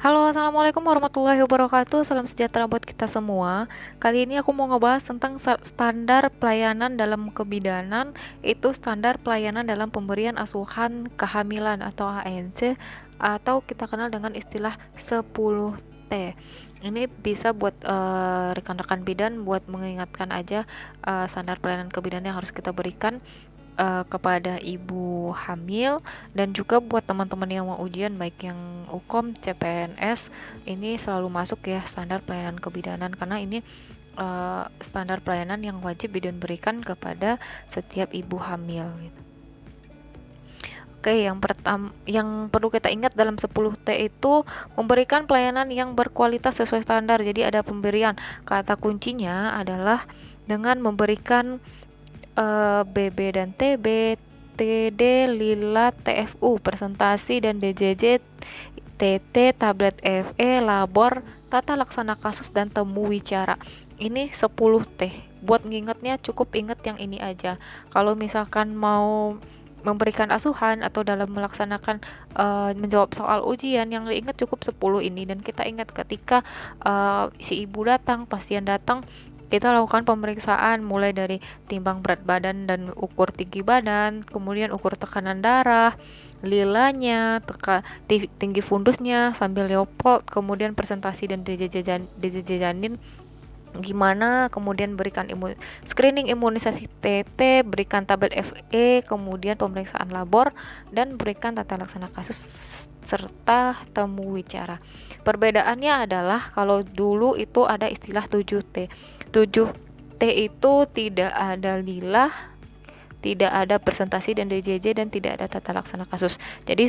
Halo, assalamualaikum warahmatullahi wabarakatuh. Salam sejahtera buat kita semua. Kali ini aku mau ngebahas tentang standar pelayanan dalam kebidanan, itu standar pelayanan dalam pemberian asuhan kehamilan atau ANC, atau kita kenal dengan istilah 10T. Ini bisa buat rekan-rekan bidan buat mengingatkan aja standar pelayanan kebidanan yang harus kita berikan kepada ibu hamil, dan juga buat teman-teman yang mau ujian baik yang UKOM, CPNS, ini selalu masuk ya standar pelayanan kebidanan, karena ini standar pelayanan yang wajib bidan berikan kepada setiap ibu hamil gitu. Oke, yang pertama yang perlu kita ingat dalam 10T itu memberikan pelayanan yang berkualitas sesuai standar. Jadi ada pemberian, kata kuncinya adalah dengan memberikan BB dan TB, TD, Lila, TFU, presentasi dan DJJ, TT, tablet FE, labor, tata laksana kasus, dan temu wicara. Ini 10T. Buat ngingetnya cukup inget yang ini aja. Kalau misalkan mau memberikan asuhan atau dalam melaksanakan menjawab soal ujian, yang diingat cukup 10 ini. Dan kita ingat ketika si ibu datang, pasien datang, kita lakukan pemeriksaan mulai dari timbang berat badan dan ukur tinggi badan, kemudian ukur tekanan darah, lilanya, tinggi fundusnya sambil Leopold, kemudian presentasi dan DJJ janin gimana, kemudian berikan screening imunisasi TT, berikan tabel FE, kemudian pemeriksaan labor, dan berikan tata laksana kasus serta temu wicara. Perbedaannya adalah kalau dulu itu ada istilah 7T. 7T itu tidak ada lilah, tidak ada presentasi dan DJJ, dan tidak ada tata laksana kasus. Jadi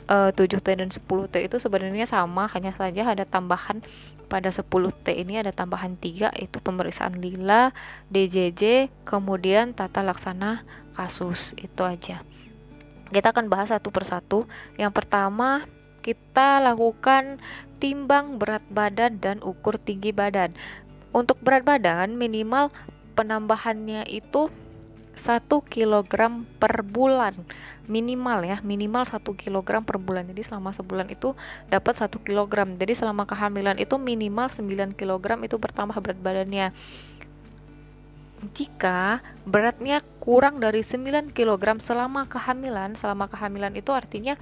7T dan 10T itu sebenarnya sama, hanya saja ada tambahan. Pada 10T ini ada tambahan 3, yaitu pemeriksaan lila, DJJ, kemudian tata laksana kasus. Itu aja. Kita akan bahas satu persatu. Yang pertama, kita lakukan timbang berat badan dan ukur tinggi badan. Untuk berat badan minimal penambahannya itu 1 kg per bulan, minimal ya, minimal 1 kg per bulan. Jadi selama sebulan itu dapat 1 kg. Jadi selama kehamilan itu minimal 9 kg itu bertambah berat badannya. Jika beratnya kurang dari 9 kg selama kehamilan itu artinya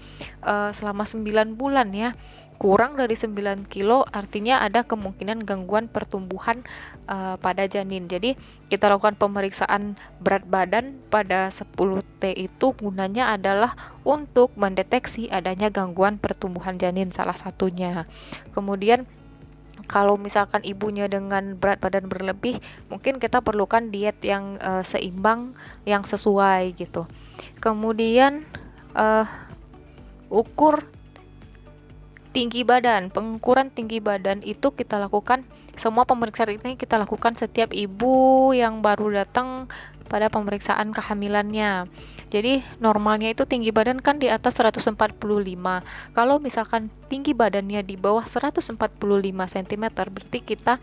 selama 9 bulan ya, kurang dari 9 kilo artinya ada kemungkinan gangguan pertumbuhan pada janin. Jadi kita lakukan pemeriksaan berat badan pada 10T itu gunanya adalah untuk mendeteksi adanya gangguan pertumbuhan janin, salah satunya. Kemudian kalau misalkan ibunya dengan berat badan berlebih, mungkin kita perlukan diet yang seimbang, yang sesuai gitu. Kemudian ukur tinggi badan. Pengukuran tinggi badan itu kita lakukan, semua pemeriksaan ini kita lakukan setiap ibu yang baru datang pada pemeriksaan kehamilannya. Jadi normalnya itu tinggi badan kan di atas 145. Kalau misalkan tinggi badannya di bawah 145 cm, berarti kita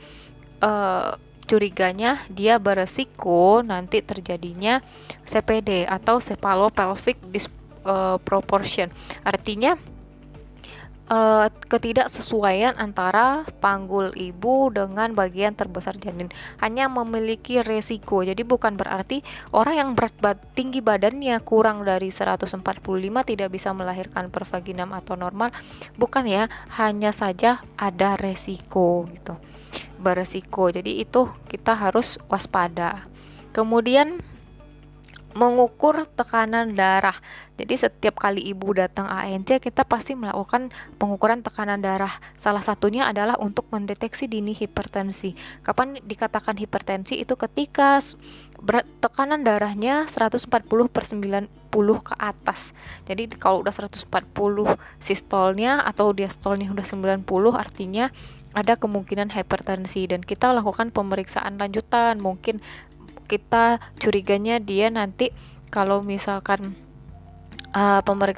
curiganya dia beresiko nanti terjadinya CPD atau cephalopelvic disproportion. Artinya ketidaksesuaian antara panggul ibu dengan bagian terbesar janin, hanya memiliki resiko. Jadi bukan berarti orang yang tinggi badannya kurang dari 145 tidak bisa melahirkan per vaginam atau normal, bukan ya, hanya saja ada resiko gitu, beresiko. Jadi itu kita harus waspada. Kemudian mengukur tekanan darah. Jadi setiap kali ibu datang ANC, kita pasti melakukan pengukuran tekanan darah. Salah satunya adalah untuk mendeteksi dini hipertensi. Kapan dikatakan hipertensi? Itu ketika tekanan darahnya 140/90 ke atas. Jadi kalau udah 140 sistolnya atau diastolnya udah 90, artinya ada kemungkinan hipertensi, dan kita lakukan pemeriksaan lanjutan. Mungkin kita curiganya dia nanti kalau misalkan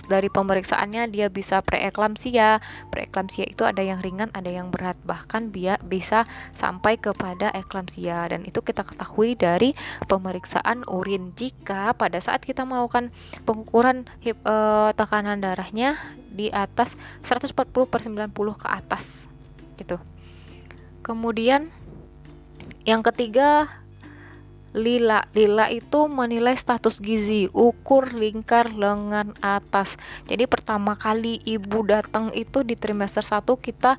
dari pemeriksaannya dia bisa preeklamsia. Preeklamsia itu ada yang ringan, ada yang berat, bahkan bisa sampai kepada eklamsia, dan itu kita ketahui dari pemeriksaan urin. Jika pada saat kita melakukan pengukuran tekanan darahnya di atas 140/90 ke atas gitu. Kemudian yang ketiga, Lila itu menilai status gizi, ukur lingkar lengan atas. Jadi pertama kali ibu datang itu di trimester 1 kita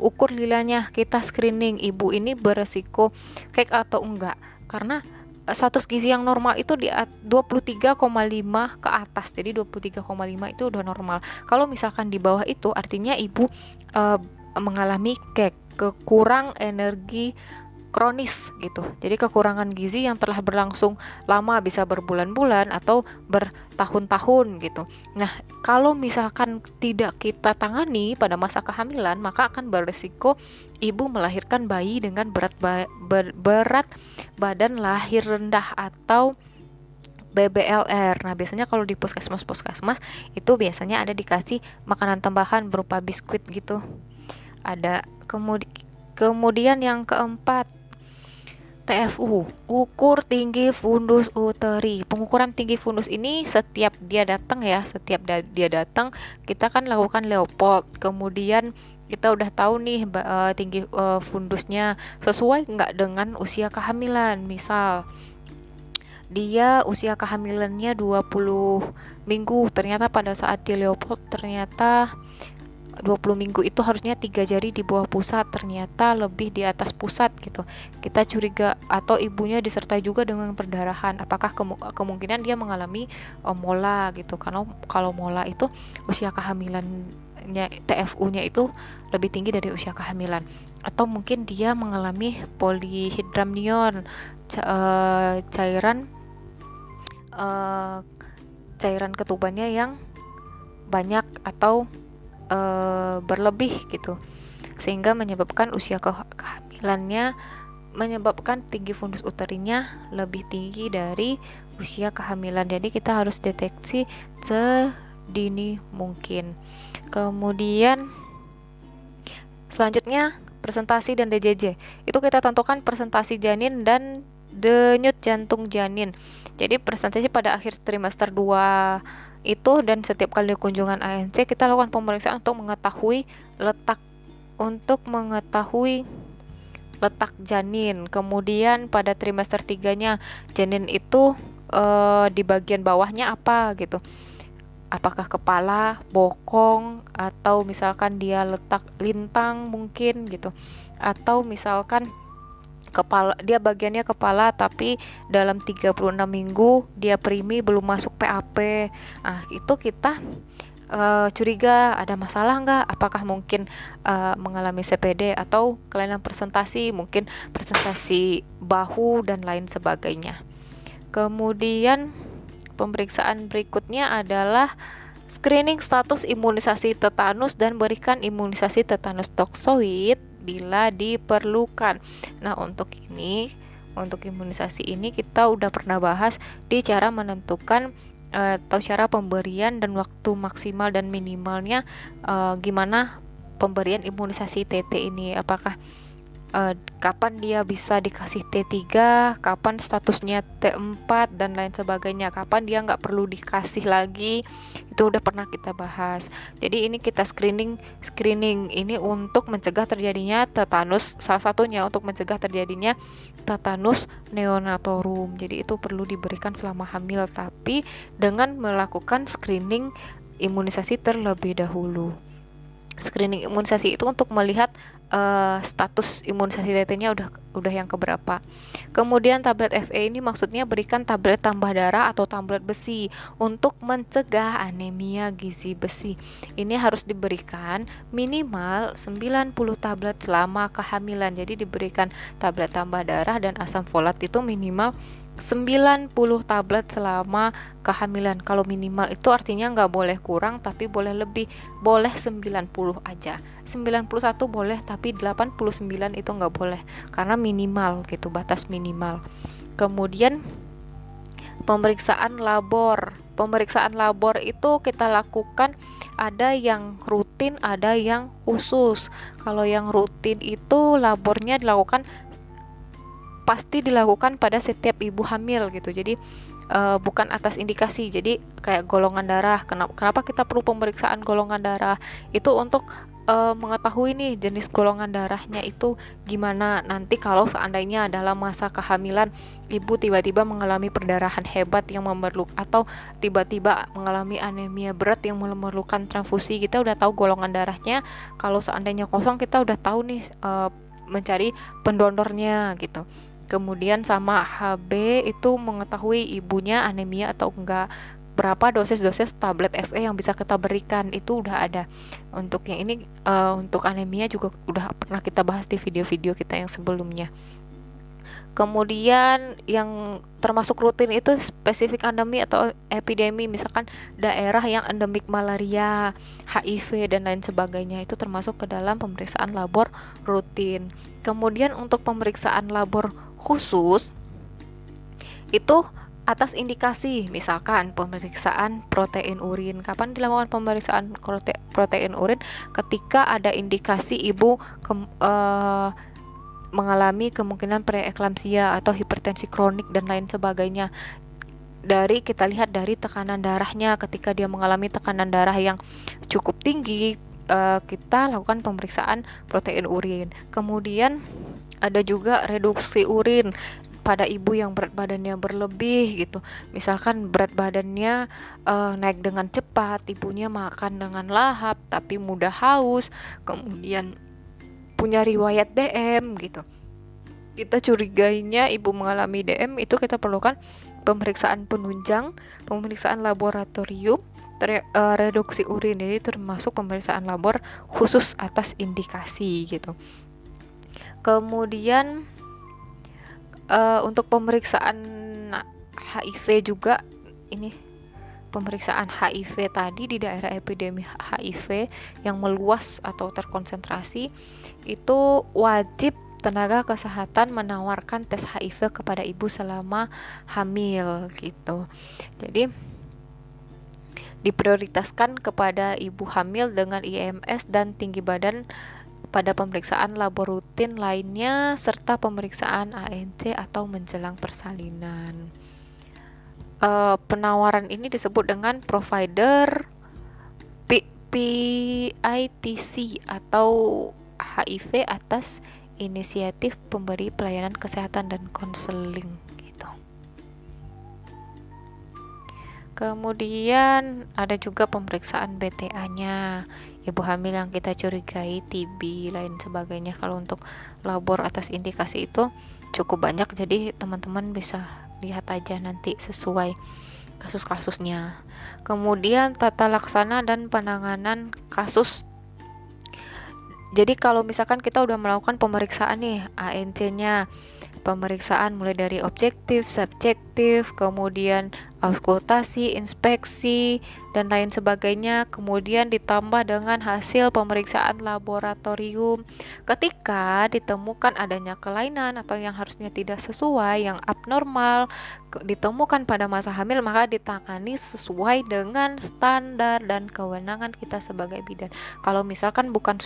ukur lilanya, kita screening ibu ini beresiko kek atau enggak. Karena status gizi yang normal itu di 23,5 ke atas. Jadi 23,5 itu udah normal. Kalau misalkan di bawah itu artinya ibu mengalami kek, kekurang energi kronis gitu. Jadi kekurangan gizi yang telah berlangsung lama, bisa berbulan-bulan atau bertahun-tahun gitu. Nah, kalau misalkan tidak kita tangani pada masa kehamilan, maka akan beresiko ibu melahirkan bayi dengan berat badan lahir rendah atau BBLR. Nah, biasanya kalau di puskesmas itu biasanya ada dikasih makanan tambahan berupa biskuit gitu. Ada. Kemudian yang keempat, TFU, ukur tinggi fundus uteri. Pengukuran tinggi fundus ini setiap dia datang kita kan lakukan Leopold. Kemudian kita udah tahu nih tinggi fundusnya sesuai nggak dengan usia kehamilan. Misal dia usia kehamilannya 20 minggu, ternyata pada saat di Leopold ternyata 20 minggu itu harusnya 3 jari di bawah pusat, ternyata lebih di atas pusat gitu. Kita curiga, atau ibunya disertai juga dengan perdarahan. Apakah kemungkinan dia mengalami mola gitu. Karena kalau mola itu usia kehamilannya, TFU-nya itu lebih tinggi dari usia kehamilan. Atau mungkin dia mengalami polihidramnion, cairan ketubannya yang banyak atau berlebih gitu, sehingga menyebabkan usia kehamilannya, menyebabkan tinggi fundus uterinya lebih tinggi dari usia kehamilan. Jadi kita harus deteksi sedini mungkin. Kemudian selanjutnya presentasi dan DJJ. Itu kita tentukan presentasi janin dan denyut jantung janin. Jadi presentasi pada akhir trimester 2 itu, dan setiap kali kunjungan ANC kita lakukan pemeriksaan untuk mengetahui letak janin. Kemudian pada trimester 3-nya janin itu di bagian bawahnya apa gitu. Apakah kepala, bokong, atau misalkan dia letak lintang mungkin gitu. Atau misalkan kepala, dia bagiannya kepala tapi dalam 36 minggu dia primi belum masuk PAP. Nah, itu kita curiga ada masalah nggak, apakah mungkin mengalami CPD atau kelainan presentasi, mungkin presentasi bahu dan lain sebagainya. Kemudian pemeriksaan berikutnya adalah screening status imunisasi tetanus dan berikan imunisasi tetanus toksoid bila diperlukan. Nah, untuk imunisasi ini kita udah pernah bahas di cara menentukan atau cara pemberian dan waktu maksimal dan minimalnya, gimana pemberian imunisasi TT ini, apakah kapan dia bisa dikasih T3, kapan statusnya T4 dan lain sebagainya, kapan dia nggak perlu dikasih lagi, itu udah pernah kita bahas. Jadi ini kita screening ini untuk mencegah terjadinya tetanus, salah satunya untuk mencegah terjadinya tetanus neonatorum. Jadi itu perlu diberikan selama hamil, tapi dengan melakukan screening imunisasi terlebih dahulu. Screening imunisasi itu untuk melihat status imunisasi TT-nya udah yang keberapa. Kemudian tablet FE ini maksudnya berikan tablet tambah darah atau tablet besi untuk mencegah anemia gizi besi. Ini harus diberikan minimal 90 tablet selama kehamilan. Jadi diberikan tablet tambah darah dan asam folat itu minimal 90 tablet selama kehamilan. Kalau minimal itu artinya nggak boleh kurang, tapi boleh lebih, boleh 90 aja. 91 boleh, tapi 89 itu nggak boleh, karena minimal gitu, batas minimal. Kemudian pemeriksaan labor Pemeriksaan labor itu kita lakukan ada yang rutin, ada yang khusus. Kalau yang rutin itu labornya pasti dilakukan pada setiap ibu hamil gitu. Jadi bukan atas indikasi. Jadi kayak golongan darah. Kenapa kita perlu pemeriksaan golongan darah? Itu untuk mengetahui nih jenis golongan darahnya itu gimana. Nanti kalau seandainya dalam masa kehamilan ibu tiba-tiba mengalami perdarahan hebat yang atau tiba-tiba mengalami anemia berat yang memerlukan transfusi, kita udah tahu golongan darahnya. Kalau seandainya kosong, kita udah tahu nih mencari pendonornya gitu. Kemudian sama HB itu mengetahui ibunya anemia atau enggak, berapa dosis tablet FE yang bisa kita berikan, itu udah ada. Untuk yang ini untuk anemia juga udah pernah kita bahas di video-video kita yang sebelumnya. Kemudian yang termasuk rutin itu spesifik endemi atau epidemi, misalkan daerah yang endemik malaria, HIV dan lain sebagainya, itu termasuk ke dalam pemeriksaan labor rutin. Kemudian untuk pemeriksaan labor khusus itu atas indikasi, misalkan pemeriksaan protein urin. Kapan dilakukan pemeriksaan protein urin? Ketika ada indikasi ibu mengalami kemungkinan preeklamsia atau hipertensi kronik dan lain sebagainya. Kita lihat dari tekanan darahnya. Ketika dia mengalami tekanan darah yang cukup tinggi, kita lakukan pemeriksaan protein urin. Kemudian ada juga reduksi urin pada ibu yang berat badannya berlebih gitu. Misalkan berat badannya naik dengan cepat, ibunya makan dengan lahap tapi mudah haus, kemudian punya riwayat DM gitu. Kita curigainya ibu mengalami DM, itu kita perlukan pemeriksaan penunjang, pemeriksaan laboratorium, reduksi urin. Jadi termasuk pemeriksaan labor khusus atas indikasi gitu. Kemudian untuk pemeriksaan HIV juga, ini pemeriksaan HIV tadi di daerah epidemi HIV yang meluas atau terkonsentrasi, itu wajib tenaga kesehatan menawarkan tes HIV kepada ibu selama hamil gitu. Jadi diprioritaskan kepada ibu hamil dengan IMS dan tinggi badan pada pemeriksaan labor rutin lainnya serta pemeriksaan ANC atau menjelang persalinan. Penawaran ini disebut dengan provider PITC atau HIV atas inisiatif pemberi pelayanan kesehatan dan konseling gitu. Kemudian ada juga pemeriksaan BTA-nya, ibu hamil yang kita curigai TB lain sebagainya. Kalau untuk labor atas indikasi itu cukup banyak, jadi teman-teman bisa lihat aja nanti sesuai kasus-kasusnya. Kemudian tata laksana dan penanganan kasus. Jadi kalau misalkan kita udah melakukan pemeriksaan nih ANC-nya, pemeriksaan mulai dari objektif, subjektif, kemudian auskultasi, inspeksi, dan lain sebagainya, kemudian ditambah dengan hasil pemeriksaan laboratorium. Ketika ditemukan adanya kelainan atau yang harusnya tidak sesuai, yang abnormal, ditemukan pada masa hamil, maka ditangani sesuai dengan standar dan kewenangan kita sebagai bidan. Kalau misalkan bukan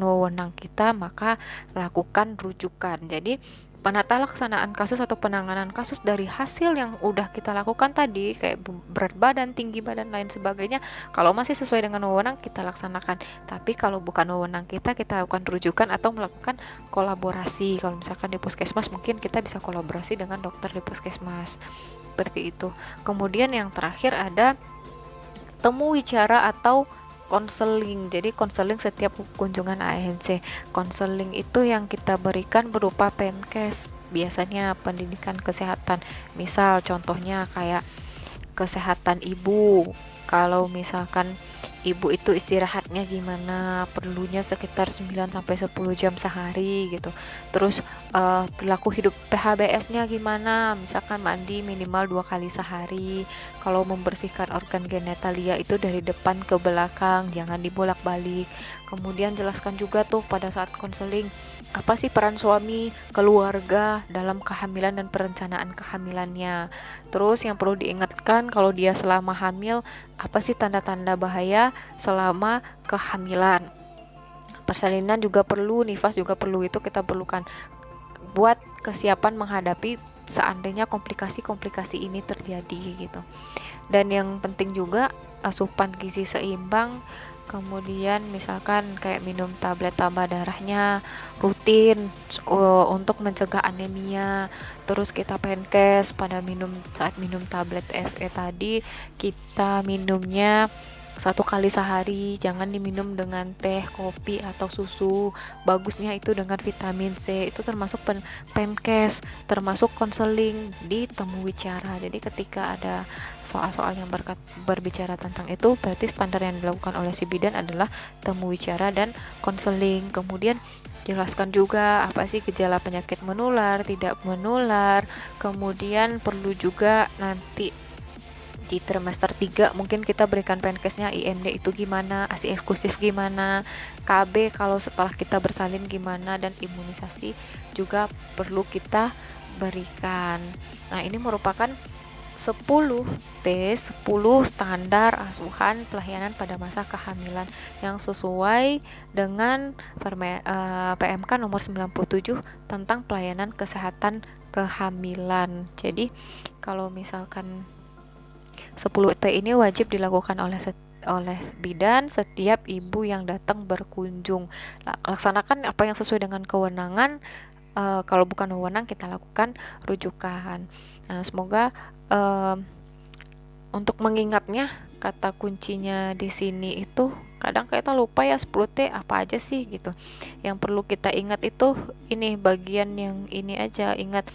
wewenang kita, maka lakukan rujukan. Jadi penata laksanaan kasus atau penanganan kasus dari hasil yang udah kita lakukan tadi, kayak berat badan, tinggi badan, lain sebagainya, kalau masih sesuai dengan wewenang kita laksanakan. Tapi kalau bukan wewenang kita lakukan rujukan atau melakukan kolaborasi. Kalau misalkan di puskesmas, mungkin kita bisa kolaborasi dengan dokter di puskesmas, seperti itu. Kemudian yang terakhir ada temu wicara atau konseling. Jadi konseling setiap kunjungan ANC. Konseling itu yang kita berikan berupa penkes, biasanya pendidikan kesehatan. Misal contohnya kayak kesehatan ibu. Kalau misalkan ibu itu istirahatnya gimana, perlunya sekitar 9 sampai 10 jam sehari gitu. Terus perilaku hidup PHBS-nya gimana, misalkan mandi minimal 2 kali sehari. Kalau membersihkan organ genitalia itu dari depan ke belakang, jangan dibolak-balik. Kemudian jelaskan juga tuh pada saat konseling, apa sih peran suami, keluarga dalam kehamilan dan perencanaan kehamilannya. Terus yang perlu diingatkan kalau dia selama hamil, apa sih tanda-tanda bahaya selama kehamilan. Persalinan juga perlu, nifas juga perlu, itu kita perlukan buat kesiapan menghadapi seandainya komplikasi-komplikasi ini terjadi gitu. Dan yang penting juga asupan gizi seimbang, kemudian misalkan kayak minum tablet tambah darahnya rutin untuk mencegah anemia. Terus kita penkes pada saat minum tablet FE tadi, kita minumnya 1 kali sehari, jangan diminum dengan teh, kopi, atau susu. Bagusnya itu dengan vitamin C, itu termasuk penkes, termasuk konseling di temu wicara. Jadi ketika ada soal-soal yang berbicara tentang itu, berarti standar yang dilakukan oleh si bidan adalah temu wicara dan konseling. Kemudian jelaskan juga apa sih gejala penyakit menular, tidak menular. Kemudian perlu juga nanti di trimester 3 mungkin kita berikan penkesnya IMD itu gimana, ASI eksklusif gimana, KB kalau setelah kita bersalin gimana, dan imunisasi juga perlu kita berikan. Nah, ini merupakan 10 standar asuhan pelayanan pada masa kehamilan yang sesuai dengan PMK nomor 97 tentang pelayanan kesehatan kehamilan. Jadi kalau misalkan 10T ini wajib dilakukan oleh bidan setiap ibu yang datang berkunjung. Laksanakan apa yang sesuai dengan kewenangan. Kalau bukan wewenang, kita lakukan rujukan. Nah, semoga untuk mengingatnya, kata kuncinya di sini itu kadang kita lupa ya, 10T apa aja sih gitu. Yang perlu kita ingat itu ini bagian yang ini aja. Ingat,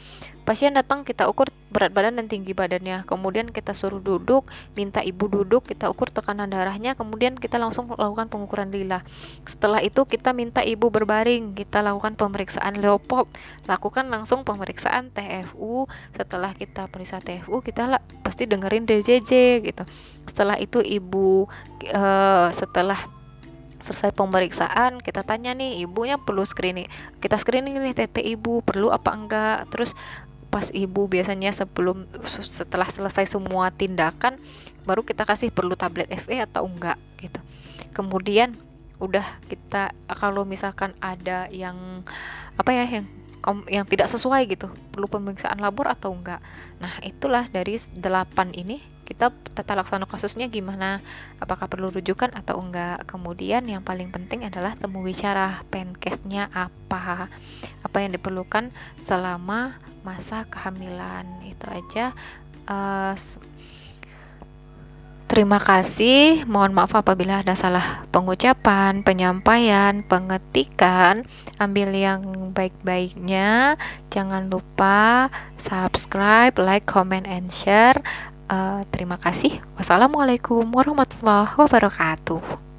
pasien datang, kita ukur berat badan dan tinggi badannya, kemudian kita suruh duduk, minta ibu duduk, kita ukur tekanan darahnya, kemudian kita langsung lakukan pengukuran lila. Setelah itu kita minta ibu berbaring, kita lakukan pemeriksaan Leopolds, lakukan langsung pemeriksaan TFU. Setelah kita periksa TFU, kita pasti dengerin DJJ gitu. Setelah itu ibu setelah selesai pemeriksaan, kita tanya nih, ibunya perlu screening, kita screening nih TT ibu perlu apa enggak. Terus pas ibu biasanya setelah selesai semua tindakan, baru kita kasih perlu tablet FE atau enggak gitu. Kemudian udah kita, kalau misalkan ada yang yang tidak sesuai gitu, perlu pemeriksaan labor atau enggak. Nah, itulah dari 8 ini kita tata laksana kasusnya gimana, apakah perlu rujukan atau enggak. Kemudian yang paling penting adalah temu wicara, penkesnya apa yang diperlukan selama masa kehamilan. Itu aja. Terima kasih, mohon maaf apabila ada salah pengucapan, penyampaian, pengetikan. Ambil yang baik-baiknya. Jangan lupa subscribe, like, comment, and share. Terima kasih. Wassalamualaikum warahmatullahi wabarakatuh.